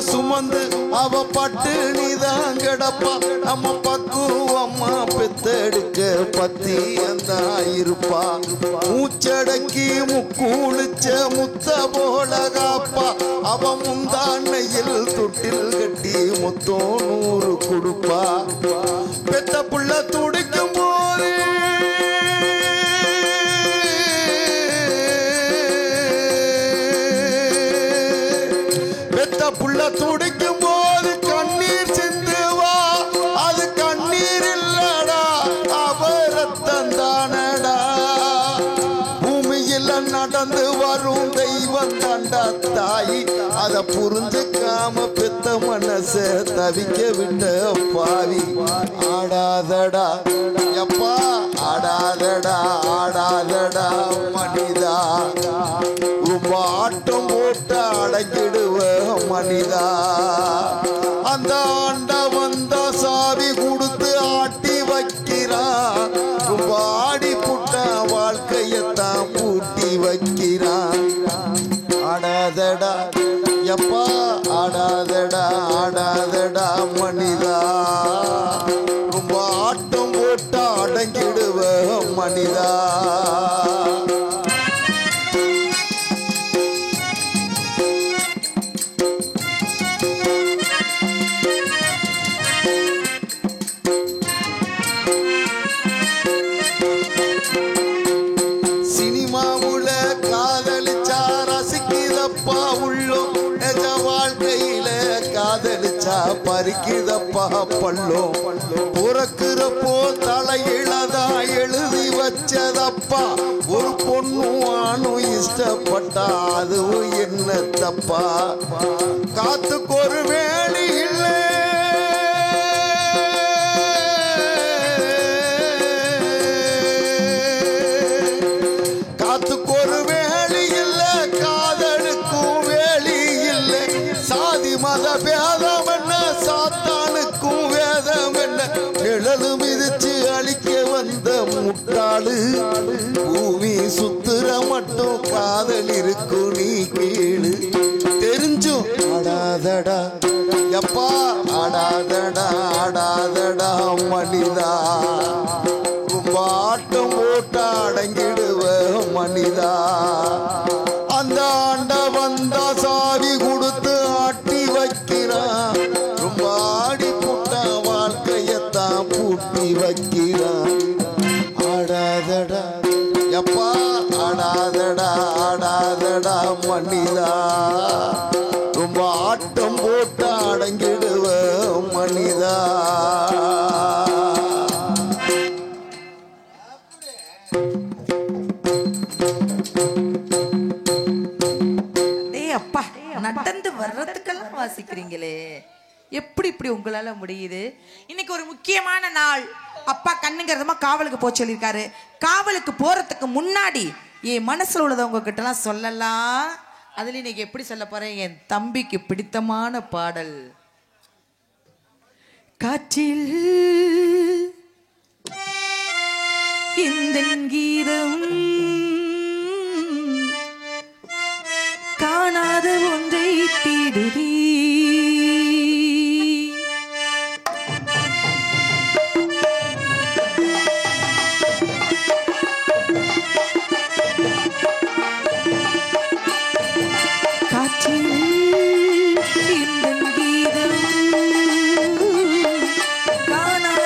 சுமந்து அவ பட்டினிதான் கிடப்பா. நம்ம பக்குவம்மா பெத்தெடுக்க பத்தி அந்த இருப்பா. மூச்சடக்கி முக்குளிச்ச முத்த போல காப்பா. அவ முந்தாண்ணையில் தொட்டில் கட்டி மொத்தம் 100 கொடுப்பா. பெத்த புள்ள துடிக்கும் போது புள்ள துடிக்கும் போது கண்ணீர் சிந்துவா. அது கண்ணீர் இல்லடா, அவரத்தந்தானடா. பூமியில் நடந்து வரும் தெய்வம் தாண்டா தாய். அத புரிஞ்சுக்காம பெத்த மனச தவிக்க விட்ட பாவி. ஆடாதடா எப்பா, ஆடாதடா ஆடாதடா மனிதா. ரொம்ப ஆட்டம் போட்டு அடங்கிடுவ மனிதா. அந்த ஆண்ட வந்த சாவி கொடுத்து ஆட்டி வைக்கிறான். ரொம்ப ஆடி புட்ட வாழ்க்கையத்தான் பூட்டி வைக்கிறான். ஆடாதடா எப்பா, ஆடாதடா ஆடாதடா மனிதா. ரொம்ப ஆட்டம் போட்டு அடங்கிடுவ மனிதா. சினிமாவுல காதலிச்சா ரசிக்குதப்பா உள்ளம். நிஜ வாழ்க்கையில காதலிச்சா பறிக்குதப்பா பள்ளம். பிறக்கிறப்போ தலையிலதா எழுதி வச்சதப்பா. ஒரு பொண்ணு ஆணும் இஷ்டப்பட்டா அதுவும் என்ன தப்பா. காத்துக்கு ஒரு வேலி இல்லை, காத்துக்கு ஒரு வேலி இல்லை, காதலுக்கும் வேலி இல்லை. சாதி மத பேதம் என்ன, சாத்தானுக்கும் வேதம் என்ன. நிழலு மிதிச்சு அழிக்க வந்த முட்டாளு. பூமி சுத்துற மட்டும் காதல் இருக்கும் நீ கேளு. தெரிஞ்சும் ஆடாதடா எப்பா, ஆடாதடா ஆடாதடா மனிதா. ரொம்ப ஆட்டம் போட்டு அடங்கிடுவ மனிதா. அந்த ஆண்ட வந்த சாவி கொடுத்து ஆட்டி வைக்கிறான். ரொம்ப ஆடி புட்ட வாழ்க்கையத்தான் பூட்டி வைக்கிறான். ஆடாதடா எப்பா, ஆடாதடா ஆடாதடா மனிதா. ரொம்ப ஆட்டம் போட்டு அடங்கிடுவ மனிதா. அப்பா நடந்து வர்றதுக்கெல்லாம் வாசிக்கிறீங்களே, எப்படி இப்படி உங்களால முடியுது? இன்னைக்கு ஒரு முக்கியமான நாள். அப்பா கண்ணுங்கிறதுமா காவலுக்கு போக சொல்லியிருக்காரு. காவலுக்கு போறதுக்கு முன்னாடி என் மனசுல உள்ளதை உங்ககிட்ட எல்லாம் சொல்லலாம். அதுல இன்னைக்கு எப்படி சொல்ல போறேன்? என் தம்பிக்கு பிடித்தமான பாடல். காற்றில் இந்த கீதம் காணாத ஒன்றை தேடுதே. காற்றில் இந்த கீதம் காணாத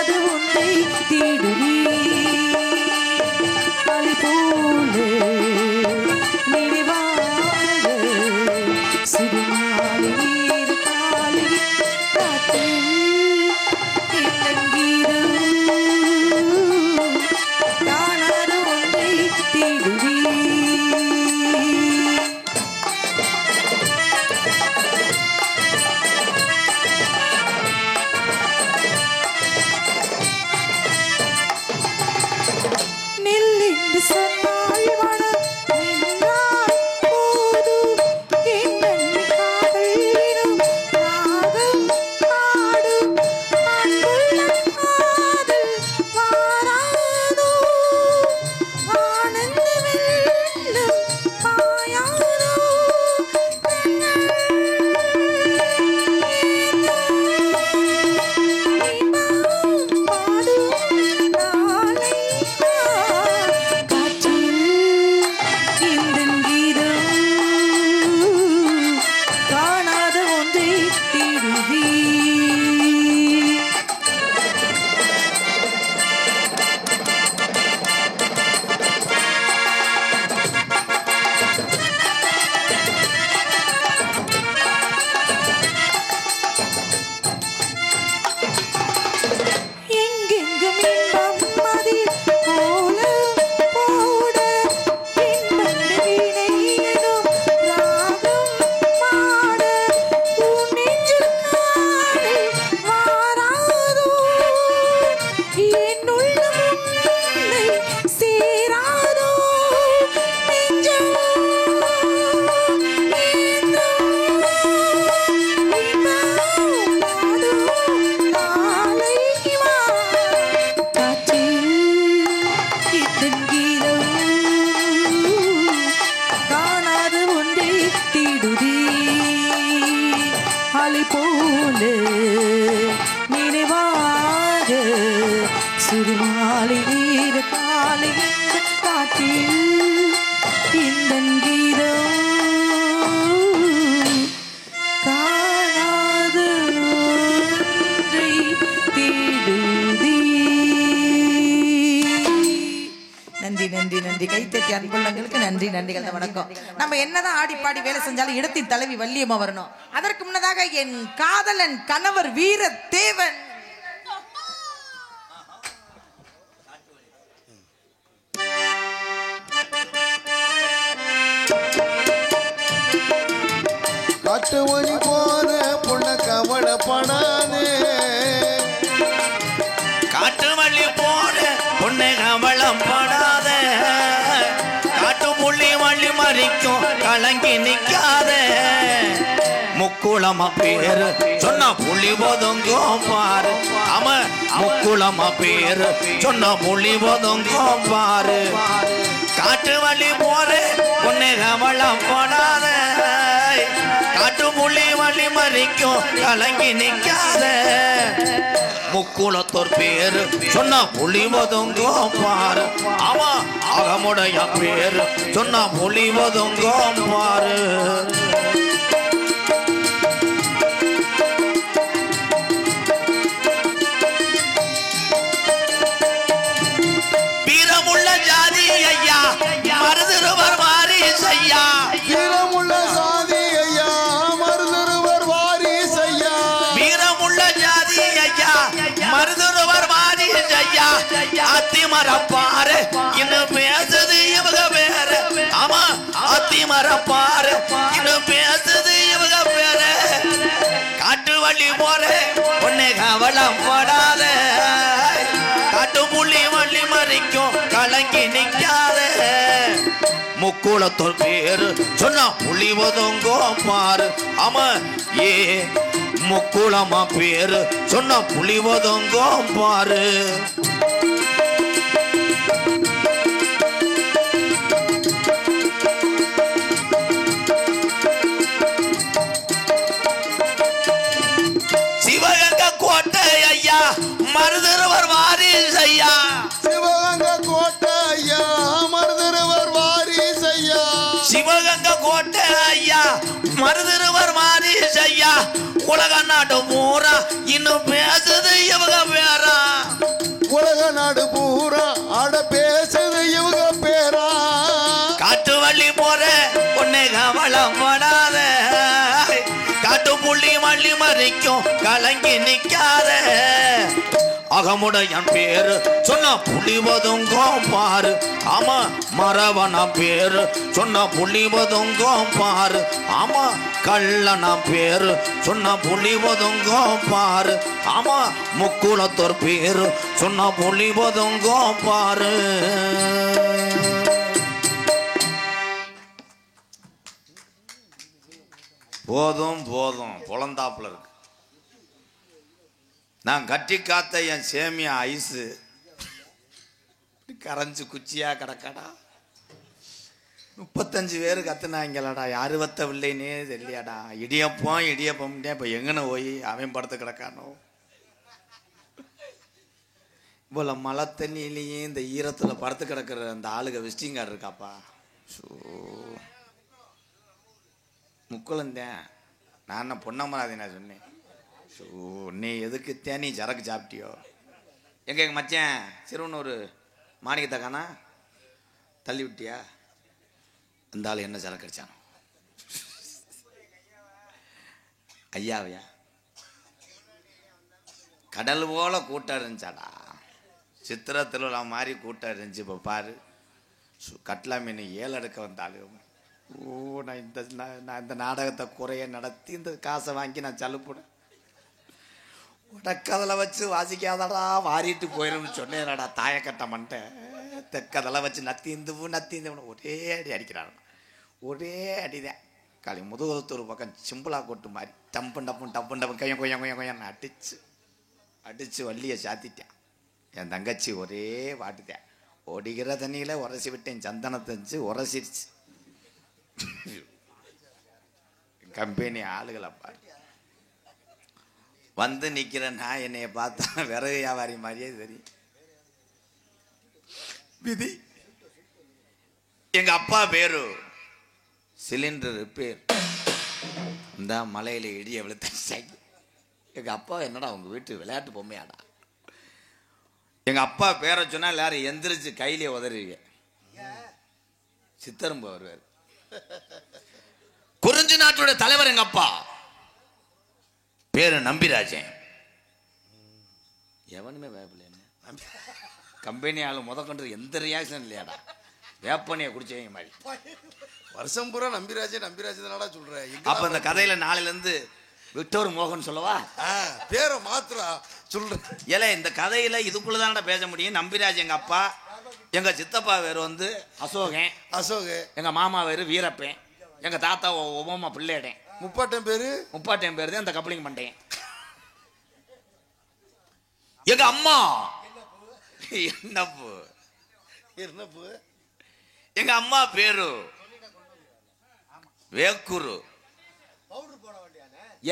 சுடுமாலை வீர காலை காட்டில் இந்த கீதம் காணாத ஒன்றை தேடுதே. நன்றி நன்றி நன்றி. கைத்தட்டி அன்புள்ளங்களுக்கு நன்றி நன்றிகள். வணக்கம். நம்ம என்னதான் ஆடி பாடி வேலை செஞ்சாலும் இடத்தின் தலைவி வள்ளியம்மா வரணும். அதற்கு முன்னதாக என் காதலன் கணவர் வீர தேவன் காட்டு வழி போற பொண்ண கவலைப்படாதே, காட்டு வழி போற பொண்ணு கவலைப்படாத, காட்டு முள்ளி வள்ளி மறிக்கும் கலங்கி நிக்காத, முக்குளமா பேரு சொன்ன புள்ளி ஒதுங்கும் பாரு, அவன் முக்குளமா பேரு சொன்ன புள்ளி ஒதுங்கும் பாரு, காட்டு வழி போற பொண்ணு கவலைப்படாத, காட்டு முள்ளி வள்ளி மறிக்கும் கலங்கி நிக்காத, முக்குளத்தோர் பேரு சொன்ன புலி ஒதுங்கும் பாரு, அவன் அகமுடைய பேரு சொன்ன புலி ஒதுங்கும் பாரு. வீரமுள்ள ஜாதி ஐயா மருதுருவர் வாரி செய்யா, வீரமுள்ள சாதி ஐயா மருதுருவர் வாரி செய்யா, வீரமுள்ள ஜாதி ஐயா மருதுருவர் வாரி செய்யா, அத்திமரப்பாரு இன்னும் பேசுது இவங்க பேரு, ஆமா அத்திமரப்பாரு இன்னும் பேசுது இவங்க பேரு, காட்டு வள்ளி போற பொண்ணு கவலைப்படாத, காட்டு புள்ளி வள்ளி மறிக்கும் கலங்கி நிக்காத, முக்குளத்தோர் பேரு சொன்னா புள்ளி ஒதுங்கும் பாரு, ஆமா ஏ முக்குளமா பேரு சொன்னா புள்ளி ஒதுங்கும் பாரு. சிவகங்க கோட்டை ஐயா மருதுருவர் வாரி செய்யா, சிவகங்க கோட்டை ஐயா மருதுருவர் வாரி செய்யா, சிவகங்க கோட்டை ஐயா மருதுருவர் வாரி செய்யா, உலக நாடு பூரா இன்னும் பேசுது இவங்க பேரா, உலக நாடு பூரா ஆட பேசுது இவங்க பேரா, காட்டு வள்ளி போற பொண்ணு கவலைப்படாத, காட்டு புள்ளி வள்ளி மறிக்கும் கலங்கி நிக்காத, அகமுடைய பேரு சொன்ன புள்ளி ஒதுங்கும் பாரு, ஆமா மரவன பேரு சொன்ன புள்ளி ஒதுங்கும் பாரு, ஆமா கள்ளன பேரு சொன்ன புள்ளி ஒதுங்கும் பாரு, ஆமா முக்குளத்தோர் பேரு சொன்ன புள்ளி ஒதுங்கும் பாரு. போதும் போதும் பொழந்தாப்புல இருக்கு. நான் கட்டி காத்த என் சேமியா ஐஸு கரைஞ்சு குச்சியா கிடக்கடா, 35 பேர் கத்துனாங்களடா, யாரு வத்தவில்லைன்னே தெரியலையாடா, இடியப்பம் இடியப்பம்ட்டே இப்போ எங்கன்னு போய் அவன் படுத்து கிடக்கானோ, இவ்வளோ மழை தண்ணியிலையும் இந்த ஈரத்தில் படுத்து கிடக்கிற அந்த ஆளுக விசிட்டிங் கார்டு இருக்காப்பா. ஸோ முக்குளந்தேன் நான் என்ன பொன்னமராதி நான் சொன்னேன். ஸோ நீ எதுக்கு தேனி சரக்கு சாப்பிட்டியோ, எங்க எங்கள் மச்சேன் சிறுவனூர் மாணிக்கத்தை காணா தள்ளி விட்டியா, அந்த ஆள் என்ன சரக்கு அடிச்சானோ ஐயாவையா, கடல் போல கூட்டம் இருந்துச்சாடா, சித்திர திருவிழா மாதிரி கூட்டம் இருந்துச்சு. இப்போ பாரு கட்லா மீன் 7 அடுக்க வந்தாலும், ஓ நான் இந்த நாடகத்தை குறைய நடத்தி இந்த காசை வாங்கி நான் சலுப்புடேன், உடக்கதில் வச்சு வாசிக்காதடா வாரிட்டு போயிடும்னு சொன்னேன்டா, தாயக்கட்ட மண்டை தெக்கதில் வச்சு நத்திந்து ஒரே அடி அடிக்கிறான், ஒரே அடிதான். காலி முதுகுளத்தூர் பக்கம் சிம்பிளா கொட்டு மாதிரி டப்பு கையம் கொய்யன்னு அடிச்சு வள்ளியை சாத்திட்டேன். என் தங்கச்சி ஒரே வாட்டுத்தேன், ஒடிகிற தண்ணியில் உரசி விட்டேன், சந்தனத்தஞ்சு உரசிடுச்சு. கம்பெனி ஆளுகளை பாரு வந்து நிற்கிறேன்னா என்னைய பார்த்தா விறகு வியாபாரி மாதிரியே தெரியும். விதி. எங்க அப்பா பேரு சிலிண்டர் ரிப்பேர். இந்த மலையில இடிய விழுத்த. எங்க அப்பா என்னடா உங்க வீட்டு விளையாட்டு பொம்மையாடா. எங்க அப்பா பேரை சொன்னா எல்லாரும் எந்திரிச்சு கையிலே உதறிங்க. சித்தரும்பு வருவார். குறிஞ்சி நாட்டுடைய தலைவர் எங்க அப்பா பேரு நம்பிராஜன். எவனுமே வேப்பில்லை. கம்பெனி ஆளு முதற்கொண்டு எந்த ரியாக்ஷன் இல்லையாடா. வேப்பனையை குடிச்சவங்க மாதிரி வருஷம் பூரா நம்பிராஜே தானடா சொல்ற. அப்ப இந்த கதையில நாளையில இருந்து விக்டோர் மோகன் சொல்லவா? பேரை மாத்திரா சொல்ற. ஏல இந்த கதையில இதுக்குள்ளதானடா பேச முடியும். நம்பிராஜ் எங்க அப்பா, எங்க சித்தப்பா பேர் வந்து அசோக், எங்க மாமா பேரு வீரப்பன், எங்க தாத்தா ஒபாமா பிள்ளையடேன். முப்பாட்டம் பேரு தான் இந்த கப்ளிங் பண்ணிட்டேன். எங்க அம்மா என்னப்பு எங்க அம்மா பேரு வேக்குரு.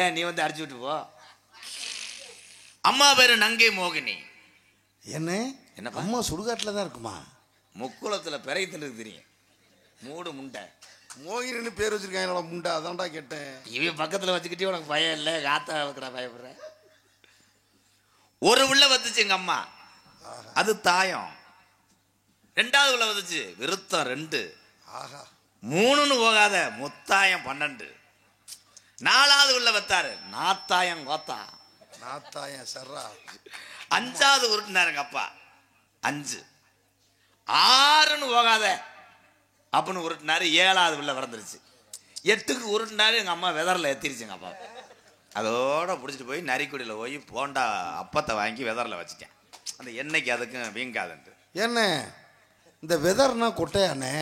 ஏன் நீ வந்து அடிச்சு விட்டு போ. அம்மா பேரு நங்கை மோகினி. என்ன அம்மா சுடுகாட்டுல தான் இருக்குமா? முக்குளத்துல பிறகு தின்னு தெரியும். மூடு முண்டை மோகினின்னு பேர் வச்சிருக்காங்க. முண்டை அதான்டா கேட்டேன். இவன் பக்கத்துல வச்சுக்கிட்டே உனக்கு பயம் இல்லை. காத்தா வைக்கடா பயப்படுற. ஒரு உள்ள வந்துச்சு எங்க அம்மா, அது தாயம். ரெண்டாவது உள்ள வந்துச்சு விருத்தம் 2. 3ன்னு போகாத முத்தாயம் 12. 4வது உள்ள வத்தாரு நாத்தாயம் கோத்தா. நாத்தாயம் சர்ரா. 5வது உருட்டினாரு எங்க அப்பா 5. 6ன்னு போகாத அப்படின்னு உருட்டினாரு. 7வது உள்ள பிறந்துருச்சு. 8க்கு உருட்டினாரு. எங்க அம்மா வெதரில் ஏத்திருச்சு எங்க அப்பா. அதோட பிடிச்சிட்டு போய் நரிக்குடியில் போய் போண்டா அப்பத்தை வாங்கி வெதரில் வச்சுட்டேன். அந்த எண்ணெய்க்கு அதுக்கும் வீங்காதுன்ட்டு. என்ன இந்த வெதர்னா கொட்டையானே?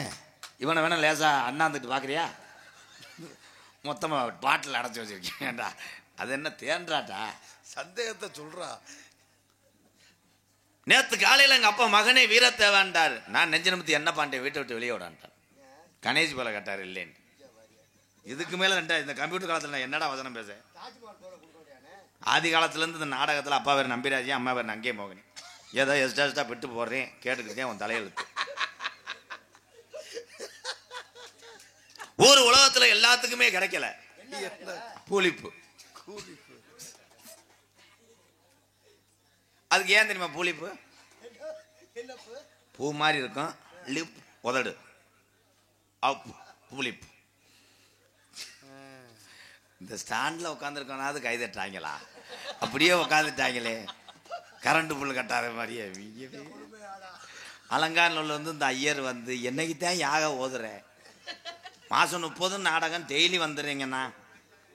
இவனை வேணா லேசா அண்ணாந்துட்டு பார்க்குறியா? மொத்தமாக பாட்டில் அடைச்சி வச்சிருக்கேன்டா. அது என்ன தேன்றாட்டா? சந்தேகத்தை சொல்றா. நேற்று காலையில் எங்கள் அப்பா மகனே வீரத்தேவான்டார். நான் நெஞ்சு நிமித்தி என்ன பாண்டே வீட்டை விட்டு வெளியே விடான்ட்டான். கணேஷ் போல கட்டார் இல்லைன்னு. இதுக்கு மேலே இந்த கம்ப்யூட்டர் காலத்தில் நான் என்னடா வசனம் பேச. ஆதி காலத்துலேருந்து இந்த நாடகத்தில் அப்பா பேர் நம்பிராஜி, அம்மா பேர் நங்கே மோகினி. ஏதோ எஸ்டா விட்டு போடுறேன் கேட்டுக்கிட்டே உன் தலையெழுத்து. ஒரு உலகத்தில் எல்லாத்துக்குமே கிடைக்கல பூலிப்பு. அதுக்கு ஏன் தெரியுமா பூலிப்பு? பூ மாதிரி இருக்கும், லிப் உதடு, பூலிப்பு. இந்த ஸ்டாண்டில் உட்காந்துருக்கோனாவது கை தட்டாங்களா? அப்படியே உட்காந்துட்டாங்களே கரண்ட் புல் கட்டாத மாதிரியே. அலங்காநல்லூர்ல வந்து இந்த ஐயர் வந்து என்னைக்கு தான் யாக ஓதுற, மாதம் 30 நாடகம் டெய்லி வந்துடுறீங்கண்ணா.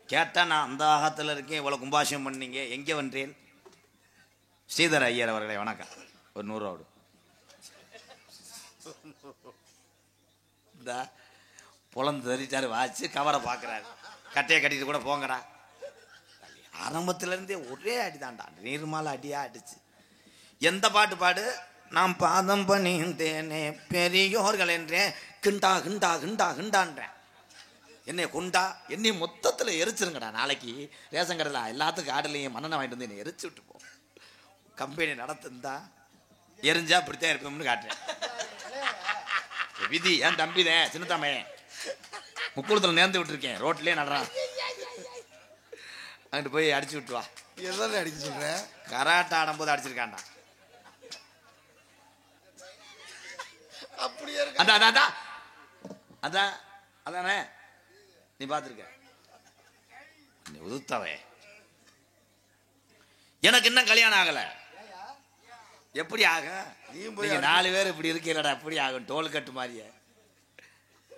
கேட்டால் நான் அந்த ஆகத்தில் இருக்கேன், இவ்வளோ கும்பாஷம் பண்ணீங்க, எங்கே வந்தேன்? ஸ்ரீதர் ஐயர் அவர்களே வணக்கம். ஒரு 100 ரூபா இந்த புலந்து தரிட்டாரு வாச்சு கவரை பார்க்குறாரு. கட்டையை கட்டிட்டு கூட போங்கடா. ஆரம்பத்திலேருந்தே ஒரே அடிதான்டா, நீர்மால அடியாக அடிச்சு. எந்த பாட்டு பாடு? நான் பாதம் பணிந்தேனே பெரியோர்கள் என்றேன், கிண்டா கிண்டா கிண்டா கிண்டான்றேன். என்னை கொண்டா என்னை மொத்தத்தில் எரிச்சிருங்கடா. நாளைக்கு ரேஷன் கடையில் எல்லாத்துக்கும் ஆடலையும் மண்ணெண்ணை வாங்கிட்டு வந்து என்னை எரிச்சு விட்டு போ. கம்பெனி நடத்துந்தா எரிஞ்சா இப்படித்தான் இருப்போம்னு காட்டுறேன். விதி. என் தம்பிதேன் சின்னத்தாமே முக்குளத்தில் நேர்ந்து விட்டுருக்கேன், ரோட்லேயே நடுறான். அங்கிட்டு போய் அடிச்சு விட்டுவா. எதானே அடிக்க சொல்கிறேன்? கராட்டை ஆடும்போது அடிச்சிருக்காண்டா. அப்படியே அதான் அதான் அதான் அதானே நீ பார்த்துருக்க. நீ உதுத்தவே. எனக்கு இன்னும் கல்யாணம் ஆகலை. எப்படி ஆக? நீங்க 4 பேர் இப்படி இருக்கீங்களடா, எப்படி ஆகும்? டோல் கட்டு மாதிரியே.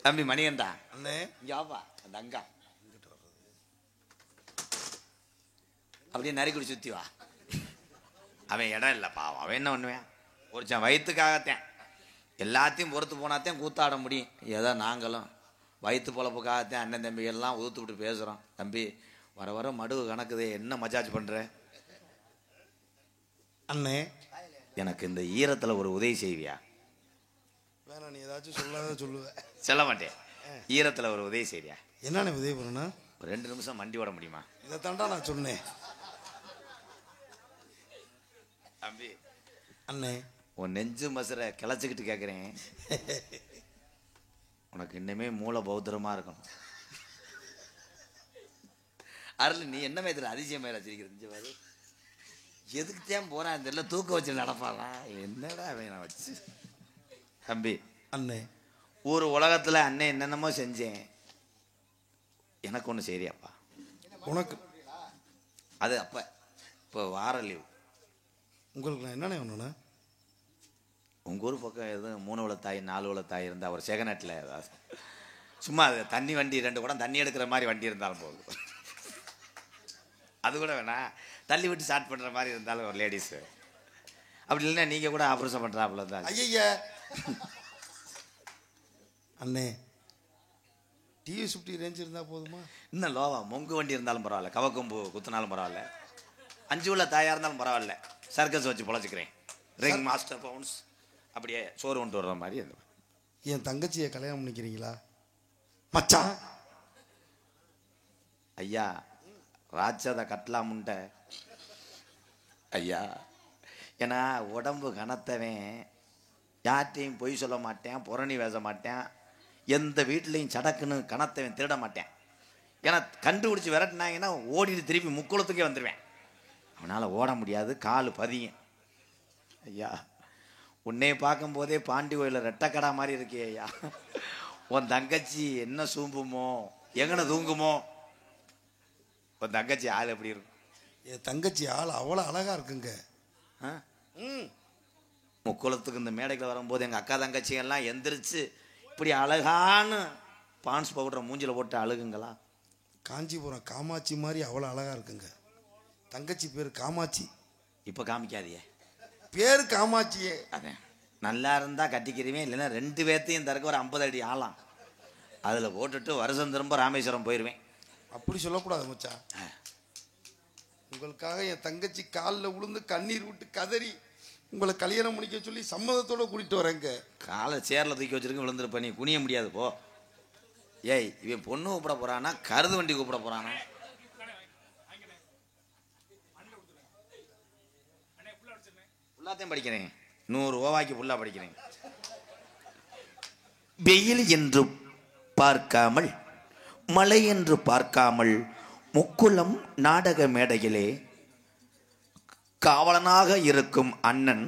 தம்பி மணியன்டா அண்ணே யாவா அந்த அங்கா அப்படியே நரிக்குடி சுத்தி வா. அவன் இடம் இல்லை பாவம். அவன் என்ன பண்ணுவேன்? ஒரு வயிற்றுக்காகத்தான் எல்லாத்தையும் பொறுத்து போனாத்தான் கூத்தாட முடியும். ஏதோ நாங்களும் வயிற்று பொழப்புக்காகத்தான் அண்ணன் தம்பிகள்லாம் உதுத்து விட்டு பேசுகிறோம். தம்பி வர வர மடுவு கணக்குதே, என்ன மஜாஜ் பண்ணுற? அண்ணே எனக்கு இந்த ஈரத்தில் ஒரு உதவி செய்வியா? வேணாம், நீ ஏதாச்சும் சொல்லாத சொல்லுவேன். சொல்ல மாட்டேன். ஈரத்தில் ஒரு உதவி செய்வியா? என்னண்ணே உதவி பண்ணணும்? ஒரு 2 நிமிஷம் மண்டி ஓட முடியுமா? இதை தாண்டா நான் சொன்னேன். தம்பி அண்ணே உன் நெஞ்சு மசுரை கிளச்சிக்கிட்டு கேட்குறேன். உனக்கு இன்னுமே மூளை பௌத்திரமா இருக்கணும். அருள் நீ என்ன மேத்துல அதிசயமாக வச்சிருக்கிறது? எதுக்கு தான் போறான் தெரியல, தூக்க வச்சு நடப்பாளா என்னடா வேணாம் வச்சு. தம்பி அண்ணே, ஒரு உலகத்துல அண்ணே என்னென்னமோ செஞ்சேன், எனக்கு ஒன்று சரியாப்பா. உனக்கு அது அப்ப இப்போ வார லீவ். உங்களுக்கு நான் என்னண்ணே ஒன்றுண்ணே? உங்கள் ஊர் பக்கம் எதுவும் 3 உள்ள தாய் 4 உள்ள தாய் இருந்தால் ஒரு செகனட்டில் ஏதாவது சும்மா அது தண்ணி வண்டி 2 குடம் தண்ணி எடுக்கிற மாதிரி வண்டி இருந்தாலும் போதும். அது கூட வேணாம், தள்ளி விட்டு ஸ்டார்ட் பண்ணுற மாதிரி இருந்தாலும் ஒரு லேடிஸு. அப்படி இல்லைன்னா நீங்கள் கூட ஆப்ரேஷன் பண்ணுறாப்புல தான். ஐயா அண்ணே, டிவி 50 ரேஞ்ச் இருந்தால் போதுமா? இன்னும் லோவா மொங்கு வண்டி இருந்தாலும் பரவாயில்ல, கவக்கொம்பு குத்துனாலும் பரவாயில்ல, 5 உள்ள தாயாக இருந்தாலும் பரவாயில்ல, சர்க்கஸ் வச்சு பொழைச்சிக்கிறேன். ரிங் மாஸ்டர் பவுன்ஸ் அப்படியே சோறு கொண்டு வர்ற மாதிரி. அந்த என் தங்கச்சியை கல்யாணம் பண்ணிக்கிறீங்களா மச்சான்? ஐயா ராட்சத கட்டலாமுண்ட ஐயா. ஏன்னா உடம்பு கனத்தவன், யார்ட்டையும் பொய் சொல்ல மாட்டேன், புரணி பேச மாட்டேன், எந்த வீட்லையும் சடக்குன்னு கனத்தவன் திருட மாட்டேன். ஏன்னா கண்டுபிடிச்சி விரட்டினாங்கன்னா ஓடிட்டு திருப்பி முக்குளத்துக்கே வந்துடுவேன். அவனால் ஓட முடியாது, கால் பதியும். ஐயா உன்னை பார்க்கும்போதே பாண்டி கோயிலில் ரெட்டக்கடா மாதிரி இருக்கே ஐயா. உன் தங்கச்சி என்ன சூம்புமோ எங்கன தூங்குமோ? உன் தங்கச்சி ஆள் எப்படி இருக்கும்? என் தங்கச்சி ஆள் அவ்வளோ அழகா இருக்குங்க. முக்குளத்துக்கு இந்த மேடைகள் வரும்போது எங்கள் அக்கா தங்கச்சி எல்லாம் எந்திரிச்சு இப்படி அழகான பான்ஸ் பவுடரை மூஞ்சில் போட்டு அழுகுங்களா? காஞ்சிபுரம் காமாட்சி மாதிரி அவ்வளோ அழகா இருக்குங்க. தங்கச்சி பேர் காமாட்சி. இப்போ காமிக்காதியே, பேர் காமாட்சியே. அதே நல்லா இருந்தால் கட்டிக்கிறவே, இல்லைன்னா 2 பேர்த்தையும் தரக்க ஒரு 50 அடி ஆளாம், அதில் போட்டுட்டு வருஷம் திரும்ப ராமேஸ்வரம் போயிடுவேன். அப்படி சொல்லக்கூடாது மச்சான். உங்களுக்காக என் தங்கச்சி காலில் விழுந்து கண்ணீர் விட்டு கதறி உங்களை கல்யாணம் முடிக்க சொல்லி சம்மதத்தோட கூட்டிட்டு வரேங்க. காலை சேரில் தூக்கி வச்சிருக்க, விழுந்துருப்ப நீ குனிய முடியாது போ. ஏய் இவன் பொண்ணு கூப்பிட போறானா கருது வண்டி கூப்பிட போறானா? ஃபுல்லாத்தையும் படிக்கிறேன், 100 ரூபாய்க்கு ஃபுல்லா படிக்கிறேன். வெயில் என்று பார்க்காமல் மழை என்று பார்க்காமல் முக்குளம் நாடக மேடையிலே காவலனாக இருக்கும் அண்ணன்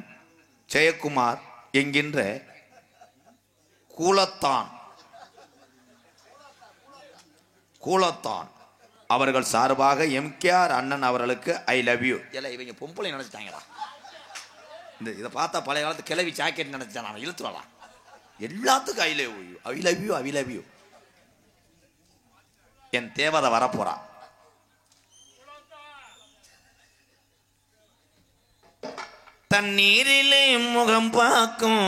ஜெயக்குமார் என்கின்ற கூலத்தான் அவர்கள் சார்பாக எம்கேஆர் அண்ணன் அவர்களுக்கு ஐ லவ் யூ. இல்லை இவங்க பொம்பளை நினைச்சிட்டாங்களா? இந்த இதை பார்த்தா பழைய காலத்து கிளவி ஜாக்கெட் நினைச்சான், அவன் இழுத்து வரலாம். எல்லாத்துக்கும் I love you, I love you, I love you. என் தேவதை வரப்போறா. தண்ணீரிலே முகம் பார்க்கும்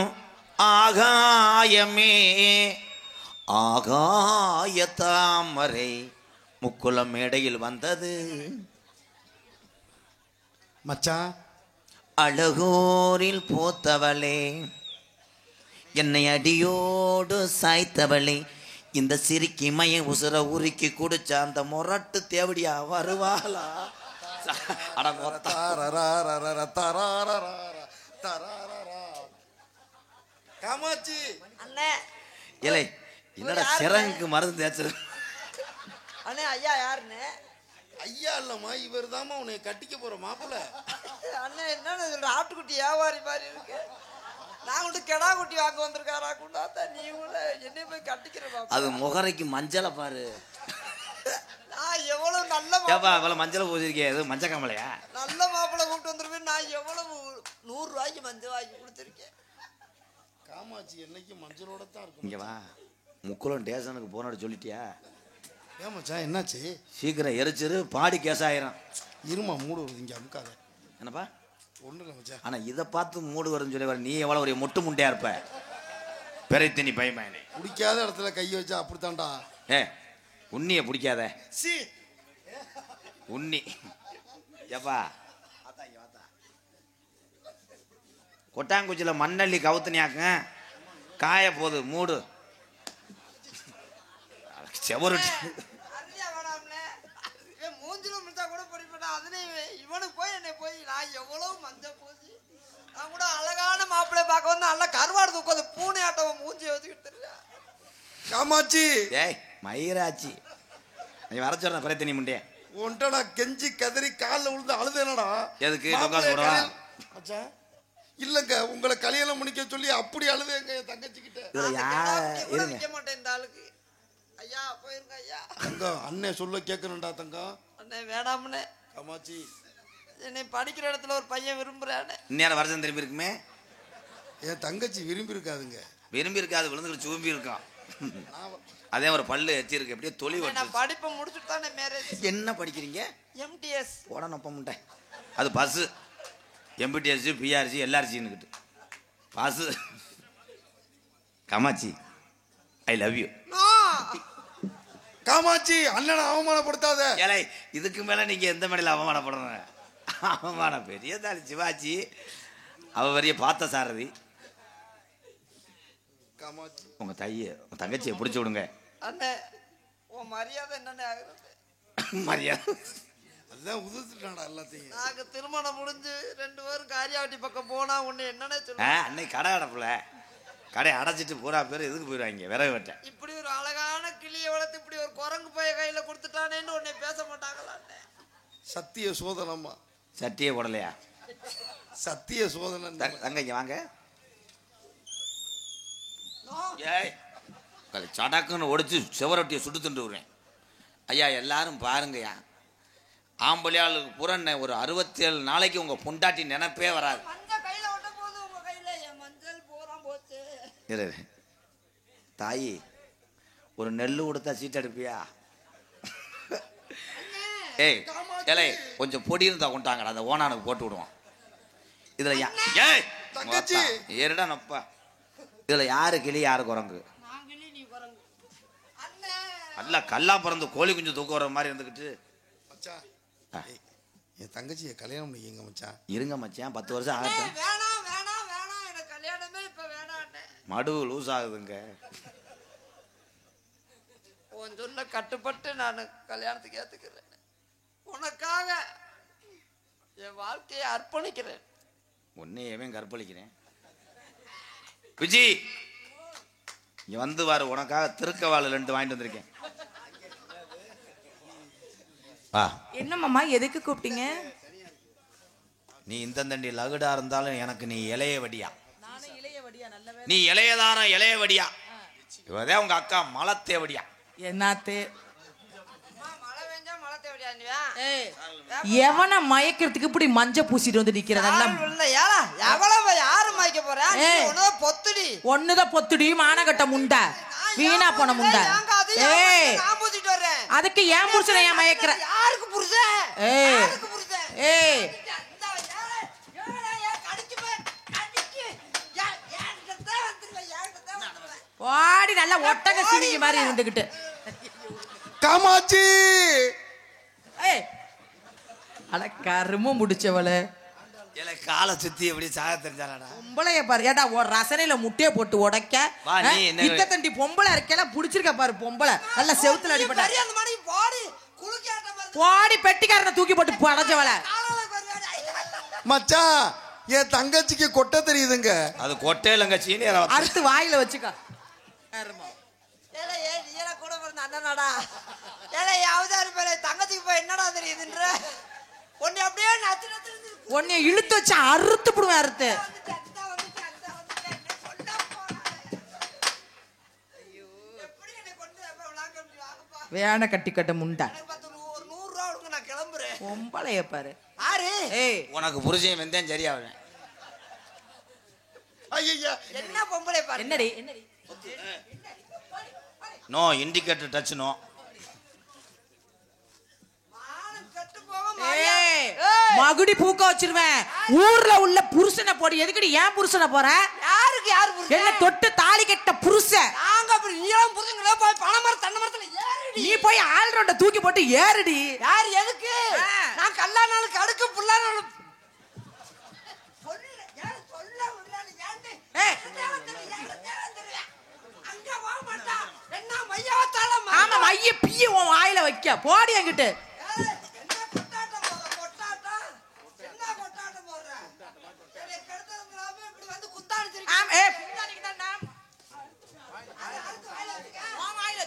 ஆகாயமே, ஆகாய தாமரை முக்குளம் மேடையில் வந்தது. மச்சான், அழகோரில் போத்தவளே, என்னை அடியோடு சாய்த்தவளே, இந்த சிரிக்கி மைய உசுர உருக்கி குடிச்ச அந்த முரட்டு தேவடியா வருவாளா? காமாட்சி அண்ணே, இலை என்னடா சிறங்குக்கு மருந்து தேய்ச்சது? அண்ணே ஐயா யாருண்ணே? ஐயா இல்லம்மா, இவர் தாம்மா உன்னை கட்டிக்க போற மாப்பிள்ள. அண்ணே என்னன்னு சொல்ற, ஆட்டுக்குட்டி வியாபாரி மாதிரி இருக்கு. நான் கூட கெடா குட்டி வாங்க வந்திருக்காரா கூடாத, நீ கூட என்னை போய் கட்டிக்கிறப்பா. அது முகரைக்கு மஞ்சளை பாரு. நான் எவ்வளவு நல்ல ஏப்பா இவ்வளவு மஞ்சளை பூசிருக்கே, அது மஞ்சள் கமலையா? நல்ல மாப்பிள்ளை கூப்பிட்டு வந்துருப்பேன். நான் எவ்வளவு 100 ரூபாய்க்கு மஞ்சள் வாங்கி கொடுத்துருக்கேன். காமாட்சி என்னைக்கு மஞ்சளோட தான் இருக்கும். இங்க வா, முக்குளம் ஸ்டேஷனுக்கு போனோட சொல்லிட்டியா? ஏன் மச்சான் என்னாச்சு? சீக்கிரம் எரிச்சிரு, பாடி கேஸாயிரம். இருமா மூடு வருது, இங்கே அமுக்காத. என்னப்பா? ஒன்றும் இல்லை மச்சான். ஆனா இதை பார்த்து மூடு வரும்னு சொல்லி வர, நீ எவ்வளவு ஒரு முட்டு முண்டையா இருப்ப. பெரைத்தனி பயமானே, பிடிக்காத இடத்துல கை வச்சா அப்படித்தான்டா. ஏ உன்னிய பிடிக்காத சி உன்னி. ஏப்பா கொட்டாங்குச்சியில் மண்ணள்ளி கவுத்துனியாக்க காய போகுது, மூடு. செவரு அண்ணியா வேணாம்னே, மூஞ்சில முடிச்சா கூட படிப்பேன். அதுலேயே இவனுக்கு போய் என்னை போய் நான் எவ்வளவு மஞ்சள் பூசி நான் கூட அழகான மாப்பிள்ளை பார்க்க வந்து நல்லா கருவாடு தூக்காது பூனை ஆட்டம் மூஞ்சி வச்சுக்கிட்டு இருக்கேன். காமாட்சி ஏய் மயிராச்சி நீ வர சொல்ற குறை தண்ணி முண்டே உன்டா கெஞ்சி கதறி காலில் விழுந்து அழுதேனடா. எதுக்கு தொங்காசு போடுவா மச்சான் இல்லங்க உங்களை கல்யாணம் முடிக்க சொல்லி அப்படி அழுதேங்க என் தங்கச்சி கிட்ட. இதுல இருங்க நிக்க மாட்டேன் இந்த ஆளுக்கு. ஐயா போயிருங்க ஐயா. தங்கம் அண்ணன் சொல்ல கேட்கணும்டா தங்கம். அண்ணே வேணாம்னே. காமாட்சி என்னை படிக்கிற இடத்துல ஒரு பையன் விரும்புறானே. இந்நேரம் வருஷம் திரும்பி இருக்குமே. என் தங்கச்சி விரும்பி இருக்காதுங்க. விரும்பி இருக்காது விழுந்துக்கிட்டு சூம்பி இருக்கான். அதே ஒரு பல்லு எச்சிருக்கு அப்படியே தொலி நான் வச்சு. படிப்பை முடிச்சுட்டு தானே மேரேஜ். என்ன படிக்கிறீங்க? MTS. போட நொப்ப முட்டை அது பஸ்ஸு MPTS PRC LRCன்னுக்கிட்டு பாசு. Kamatchi I love you. Kamatchi அண்ணனை அவமானப்படுத்தாத. ஏலை இதுக்கு மேல நீங்க எந்த மேடையில் அவமானப்படுற? அவமானம் பெரிய தாலி சிவாஜி அவ பெரிய பார்த்த சாரதி. காமாட்சி உங்க தங்கச்சியை பிடிச்சி விடுங்க. அண்ணே உன் மரியாதை என்னன்னு ஆகுறது? மரியாதை அதான் உதுத்துட்டாடா எல்லாத்தையும். நாங்க திருமணம் முடிஞ்சு 2 பேரும் காரியாவட்டி பக்கம் போனா உன்னை என்னன்னே சொல்ல. அன்னைக்கு கடை அடைப்புல கடை அடைச்சிட்டு பூரா பேர் எதுக்கு போயிடுவாங்க விறகு வெட்ட. இப்படி ஒரு அழகான கிளியை வளர்த்து இப்படி ஒரு குரங்கு பைய கையில கொடுத்துட்டானேன்னு உன்னை பேச மாட்டாங்களா? சத்திய சோதனம்மா. சட்டியே போடலையா? சத்திய சோதனை. தங்க இங்க வாங்க. ஏய் சடக்குன்னு ஒடிச்சு செவரொட்டியை சுட்டு திண்டு விடுறேன். ஐயா எல்லாரும் பாருங்கய்யா ஆம்பளையாளுக்கு புறண்ண ஒரு 67 நாளைக்கு உங்க பொண்டாட்டி நினைப்பே வராது. இரு தாயி ஒரு நெல்லு கொடுத்தா சீட்டு எடுப்பியா? ஏய் ஏலே கொஞ்சம் பொடி இருந்தா கொண்டாங்கடா அந்த ஓனானுக்கு போட்டு விடுவோம். இதுல ஏய் தங்கச்சி ஏறடா நப்பா. இதுல யாரு கிளி யாரு குரங்கு? அல்ல கல்லா பிறந்து கோழி குஞ்சு தூக்க வர மாதிரி இருந்துக்கிட்டு. மச்சான் என் தங்கச்சியை கல்யாணம் பண்ணிக்கங்க மச்சான். இருங்க மச்சான் 10 வருஷம் ஆகட்டும். வேணாம் வேணாம் வேணாம் எனக்கு கல்யாணமே இப்ப வேணாம். மடு லூஸ் ஆகுதுங்க. உன் சொல்ல கட்டுப்பட்டு நான் கல்யாணத்துக்கு ஏத்துக்கிறேன். உனக்காக என் வாழ்க்கையை அர்ப்பணிக்கிறேன். உன்னையவே கற்பழிக்கிறேன். விஜி இங்க வந்து வாரு உனக்காக திருக்கவாள் 2 வாங்கிட்டு வந்திருக்கேன். என்ன மாமா எதுக்கு கூப்பிட்டீங்க? நீ இந்த தண்டி லகுடா இருந்தாலும் எனக்கு நீ இளைய வடியா. நானும் இளைய வடியா நல்ல நீ இளையதாரம் இளைய வடியா. இவதே உங்க அக்கா மலத்தே வடியா. என்னாத்தே மழை பெஞ்சா மழை தேவையா? எவனை மயக்கிறதுக்கு இப்படி மஞ்ச பூசிட்டு வந்து நிக்கிறதெல்லாம் எவ்வளவு யாரு மயக்க போறா? பொத்துடி ஒண்ணுதான் பொத்துடி மானகட்ட முண்டை வீணா போன முண்டை. ஏய் அதுக்கு ஏன் புருஷனை ஏன் மயக்கிற? யாருக்கு புருஷன்? ஏய் ஏய் வாடி நல்லா ஒட்டக சிரிங்க மாதிரி இருந்துகிட்டு. காமாட்சி ஏய் அட கரும முடிச்சவள ஏல காலை சுத்தி எப்படி சாக தெரிஞ்சாலடா. பொம்பளைய பாரு. ஏடா ஒரு ரசனையில முட்டைய போட்டு உடைக்க இத்த தண்டி பொம்பளை இருக்கல புடிச்சிருக்க பாரு. பொம்பளை நல்ல செவுத்துல அடிப்பட்ட வாடி பெட்டிக்காரனை தூக்கி போட்டு படைச்சவள. மச்சான் என் தங்கச்சிக்கு கொட்டை தெரியுதுங்க. அது கொட்டை இல்லைங்க சீனியர் அறுத்து வாயில வச்சுக்க. கூட பிறந்த அண்ணனாடா தங்கத்துக்கு போய் என்னடா தெரியுதுன்ற உன்னை அப்படியே உன்னை இழுத்து வச்சு அறுத்து போடுவேன். அறுத்து வேண கட்டி கட்ட முண்டா. ஒரு 100 ரூபா கொடுங்க நான் கிளம்புறேன். பொம்பளைய பாரு. ஏய் உனக்கு புருஷன் வெந்தேன் சரியாவேன். ஐயா என்ன பொம்பளை பாரு. என்னடி என்னடி நோ இண்டிகேட்டர் டச் நோ. மகுடி பூக்க வச்சிருவேன். ஊர்ல உள்ள புருஷனை போடு. எதுக்கடி ஏன் புருஷனை போற? யாருக்கு யாரு புருஷன்? என்ன தொட்டு தாலி கட்ட புருஷன். நாங்க அப்படி நீலாம் புருஷங்களே போய் பணமர தன்ன மரத்துல ஏறுடி. நீ போய் ஆள் ரோட்ட தூக்கி போட்டு ஏறுடி. யார் எதுக்கு? நான் கல்லானாலும் கடுக்கு புல்லானாலும் சொல்ல யார் சொல்ல உள்ளால யாண்டு அங்க வா மாட்டா. என்ன மையவத்தால ஆமா மைய பிய உன் வாயில வைக்க போடி என்கிட்ட. என்ன கொட்டாட்டம் போற கொட்டாட்டம் என்ன கொட்டாட்டம் போற? எனக்கு கடுத்து